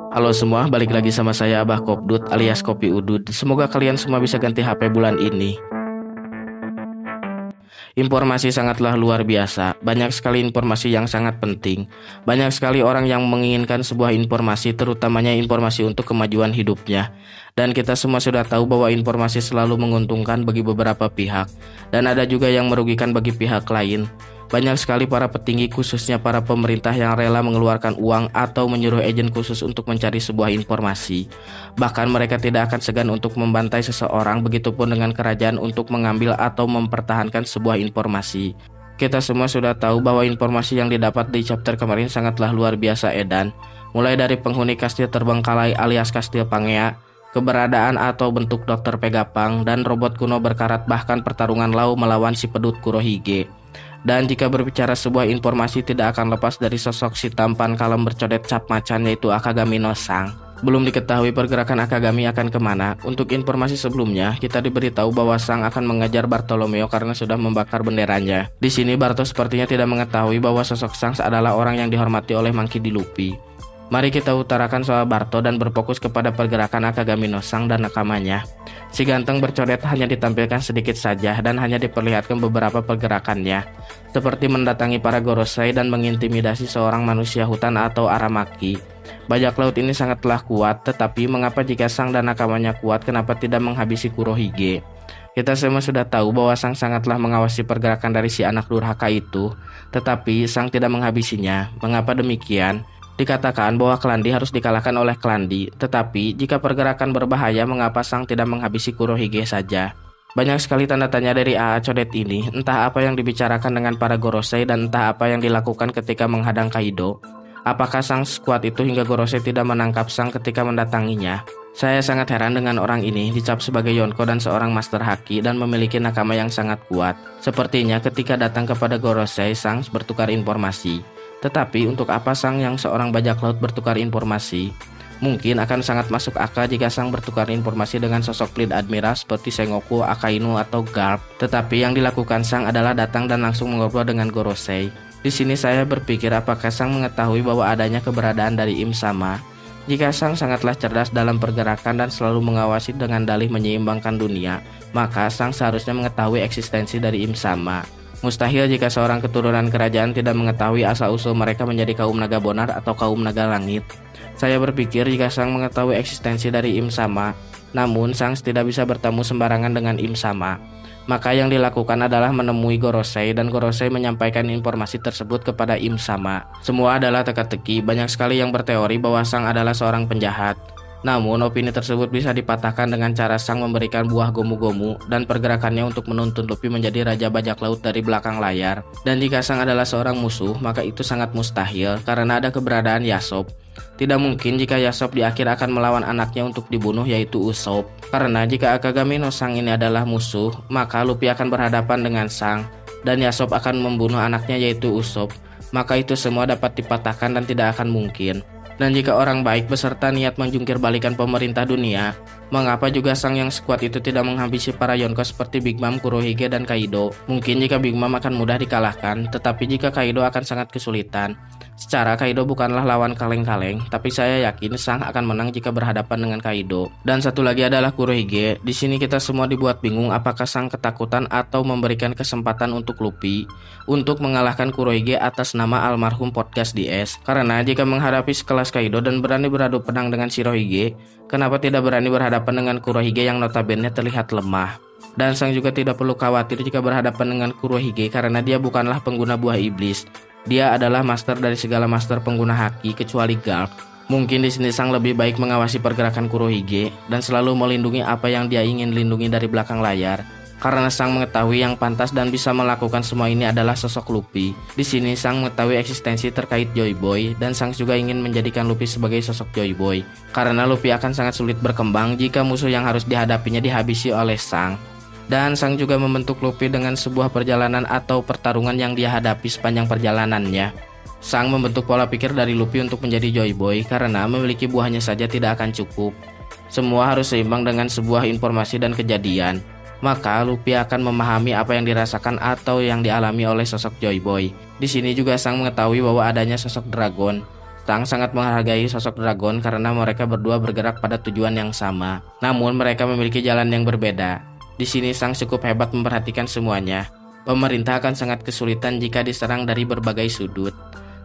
Halo semua, balik lagi sama saya Abah Kopdut alias Kopi Udud. Semoga kalian semua bisa ganti HP bulan ini. Informasi sangatlah luar biasa. Banyak sekali informasi yang sangat penting. Banyak sekali orang yang menginginkan sebuah informasi, terutamanya informasi untuk kemajuan hidupnya. Dan kita semua sudah tahu bahwa informasi selalu menguntungkan bagi beberapa pihak, dan ada juga yang merugikan bagi pihak lain. Banyak sekali para petinggi, khususnya para pemerintah, yang rela mengeluarkan uang atau menyuruh agen khusus untuk mencari sebuah informasi. Bahkan mereka tidak akan segan untuk membantai seseorang, begitupun dengan kerajaan untuk mengambil atau mempertahankan sebuah informasi. Kita semua sudah tahu bahwa informasi yang didapat di chapter kemarin sangatlah luar biasa edan. Mulai dari penghuni kastil Terbengkalai alias Kastil Pangea, keberadaan atau bentuk Dokter Pegapang, dan robot kuno berkarat, bahkan pertarungan Lau melawan si pedut Kurohige. Dan jika berbicara sebuah informasi, tidak akan lepas dari sosok si tampan kalem bercodet cap macan, yaitu Akagami no Sang. Belum diketahui pergerakan Akagami akan kemana. Untuk informasi sebelumnya, kita diberitahu bahwa Sang akan mengejar Bartolomeo karena sudah membakar benderanya. Di sini Barto sepertinya tidak mengetahui bahwa sosok Sang adalah orang yang dihormati oleh Monkey D. Luffy. Mari kita utarakan soal Barto dan berfokus kepada pergerakan Akagami no Sang dan nakamanya. Si ganteng bercoret hanya ditampilkan sedikit saja dan hanya diperlihatkan beberapa pergerakannya, seperti mendatangi para Gorosei dan mengintimidasi seorang manusia hutan atau Aramaki. Bajak laut ini sangatlah kuat, tetapi mengapa jika Sang dan nakamanya kuat, kenapa tidak menghabisi Kurohige? Kita semua sudah tahu bahwa Sang sangatlah mengawasi pergerakan dari si anak durhaka itu, tetapi Sang tidak menghabisinya. Mengapa demikian? Dikatakan bahwa Klandi harus dikalahkan oleh Klandi, tetapi jika pergerakan berbahaya, mengapa Sang tidak menghabisi Kurohige saja? Banyak sekali tanda tanya dari AA Codet ini, entah apa yang dibicarakan dengan para Gorosei dan entah apa yang dilakukan ketika menghadang Kaido. Apakah Sang sekuat itu hingga Gorosei tidak menangkap Sang ketika mendatanginya? Saya sangat heran dengan orang ini, dicap sebagai Yonko dan seorang master haki dan memiliki nakama yang sangat kuat. Sepertinya ketika datang kepada Gorosei, Sang bertukar informasi. Tetapi untuk apa Sang yang seorang bajak laut bertukar informasi? Mungkin akan sangat masuk akal jika Sang bertukar informasi dengan sosok Fleet Admiral seperti Sengoku, Akainu, atau Garp. Tetapi yang dilakukan Sang adalah datang dan langsung mengobrol dengan Gorosei. Di sini saya berpikir apakah Sang mengetahui bahwa adanya keberadaan dari Im Sama? Jika Sang sangatlah cerdas dalam pergerakan dan selalu mengawasi dengan dalih menyeimbangkan dunia, maka Sang seharusnya mengetahui eksistensi dari Im Sama. Mustahil jika seorang keturunan kerajaan tidak mengetahui asal-usul mereka menjadi kaum naga bonar atau kaum naga langit. Saya berpikir jika Sang mengetahui eksistensi dari Im Sama, namun Sang tidak bisa bertemu sembarangan dengan Im Sama, maka yang dilakukan adalah menemui Gorosei dan Gorosei menyampaikan informasi tersebut kepada Im Sama. Semua adalah teka-teki. Banyak sekali yang berteori bahwa Sang adalah seorang penjahat. Namun opini tersebut bisa dipatahkan dengan cara Sang memberikan buah gomu-gomu dan pergerakannya untuk menuntun Luffy menjadi raja bajak laut dari belakang layar. Dan jika Sang adalah seorang musuh, maka itu sangat mustahil karena ada keberadaan Yasop. Tidak mungkin jika Yasop di akhir akan melawan anaknya untuk dibunuh, yaitu Usopp. Karena jika Akagami no Sang ini adalah musuh, maka Luffy akan berhadapan dengan Sang dan Yasop akan membunuh anaknya, yaitu Usopp. Maka itu semua dapat dipatahkan dan tidak akan mungkin. Dan jika orang baik beserta niat menjungkir balikan pemerintah dunia, mengapa juga Sang yang sekuat itu tidak menghabisi para Yonko seperti Big Mom, Kurohige, dan Kaido? Mungkin jika Big Mom akan mudah dikalahkan, tetapi jika Kaido akan sangat kesulitan. Secara Kaido bukanlah lawan kaleng-kaleng, tapi saya yakin Sang akan menang jika berhadapan dengan Kaido. Dan satu lagi adalah Kurohige. Di sini kita semua dibuat bingung apakah Sang ketakutan atau memberikan kesempatan untuk Luffy untuk mengalahkan Kurohige atas nama almarhum Podcast DS. Karena jika menghadapi sekelas Kaido dan berani beradu pedang dengan Shirohige, kenapa tidak berani berhadapan dengan Kurohige yang notabene terlihat lemah? Dan Sang juga tidak perlu khawatir jika berhadapan dengan Kurohige karena dia bukanlah pengguna buah iblis. Dia adalah master dari segala master pengguna haki kecuali Garp. Mungkin di sini Sang lebih baik mengawasi pergerakan Kurohige dan selalu melindungi apa yang dia ingin lindungi dari belakang layar. Karena Sang mengetahui yang pantas dan bisa melakukan semua ini adalah sosok Luffy. Di sini Sang mengetahui eksistensi terkait Joy Boy dan Sang juga ingin menjadikan Luffy sebagai sosok Joy Boy. Karena Luffy akan sangat sulit berkembang jika musuh yang harus dihadapinya dihabisi oleh Sang. Dan Sang juga membentuk Luffy dengan sebuah perjalanan atau pertarungan yang dia hadapi sepanjang perjalanannya. Sang membentuk pola pikir dari Luffy untuk menjadi Joy Boy karena memiliki buahnya saja tidak akan cukup. Semua harus seimbang dengan sebuah informasi dan kejadian. Maka Luffy akan memahami apa yang dirasakan atau yang dialami oleh sosok Joy Boy. Di sini juga Sang mengetahui bahwa adanya sosok Dragon. Sang sangat menghargai sosok dragon karena mereka berdua bergerak pada tujuan yang sama. Namun mereka memiliki jalan yang berbeda. Di sini Sang cukup hebat memperhatikan semuanya. Pemerintah akan sangat kesulitan jika diserang dari berbagai sudut.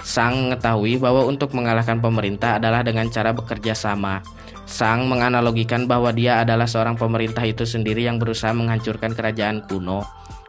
Sang mengetahui bahwa untuk mengalahkan pemerintah adalah dengan cara bekerja sama. Sang menganalogikan bahwa dia adalah seorang pemerintah itu sendiri yang berusaha menghancurkan kerajaan kuno.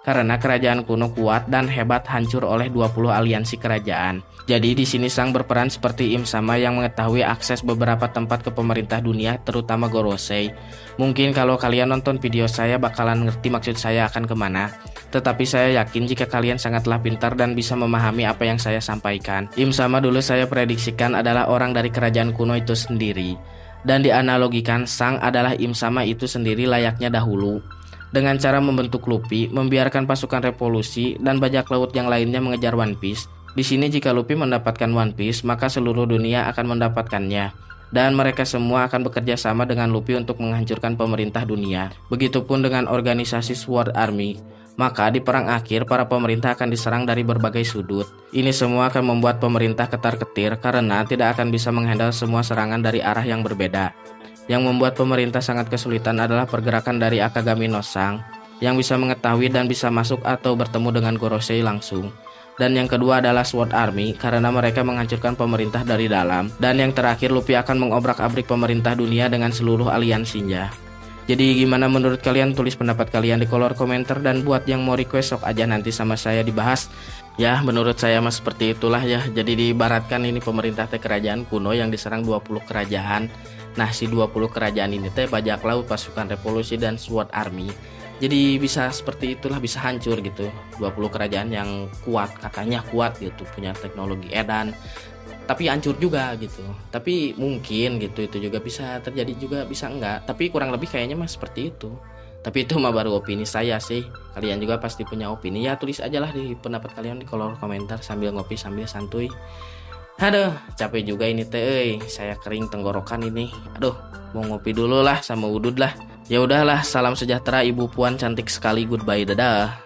Karena kerajaan kuno kuat dan hebat hancur oleh 20 aliansi kerajaan. Jadi di sini Sang berperan seperti Im Sama yang mengetahui akses beberapa tempat ke pemerintah dunia, terutama Gorosei. Mungkin kalau kalian nonton video saya bakalan ngerti maksud saya akan kemana. Tetapi saya yakin jika kalian sangatlah pintar dan bisa memahami apa yang saya sampaikan. Im Sama dulu saya prediksikan adalah orang dari kerajaan kuno itu sendiri. Dan dianalogikan Sang adalah Im Sama itu sendiri layaknya dahulu. Dengan cara membentuk Luffy, membiarkan pasukan revolusi dan bajak laut yang lainnya mengejar One Piece. Di sini jika Luffy mendapatkan One Piece, maka seluruh dunia akan mendapatkannya. Dan mereka semua akan bekerja sama dengan Luffy untuk menghancurkan pemerintah dunia. Begitupun dengan organisasi Sword Army. Maka di perang akhir, para pemerintah akan diserang dari berbagai sudut. Ini semua akan membuat pemerintah ketar-ketir karena tidak akan bisa menghandle semua serangan dari arah yang berbeda. Yang membuat pemerintah sangat kesulitan adalah pergerakan dari Akagami no Sang yang bisa mengetahui dan bisa masuk atau bertemu dengan Gorosei langsung. Dan yang kedua adalah Sword Army karena mereka menghancurkan pemerintah dari dalam. Dan yang terakhir, Luffy akan mengobrak-abrik pemerintah dunia dengan seluruh aliansinya. Jadi gimana menurut kalian? Tulis pendapat kalian di kolom komentar, dan buat yang mau request sok aja nanti sama saya dibahas. Ya menurut saya mah seperti itulah ya. Jadi diibaratkan ini pemerintah teh kerajaan kuno yang diserang 20 kerajaan. Nah si 20 kerajaan ini teh bajak laut, pasukan revolusi, dan Sword Army. Jadi bisa seperti itulah, bisa hancur gitu. 20 kerajaan yang kuat, katanya kuat gitu, punya teknologi edan. Tapi hancur juga gitu. Tapi mungkin gitu itu juga bisa terjadi juga, bisa enggak. Tapi kurang lebih kayaknya mah seperti itu. Tapi itu mah baru opini saya sih. Kalian juga pasti punya opini. Ya tulis aja lah di pendapat kalian di kolom komentar sambil ngopi sambil santuy. Aduh, capek juga ini teh. Saya kering tenggorokan ini. Aduh, mau ngopi dulu lah sama udud lah. Ya udahlah, salam sejahtera Ibu Puan cantik sekali. Goodbye, dadah.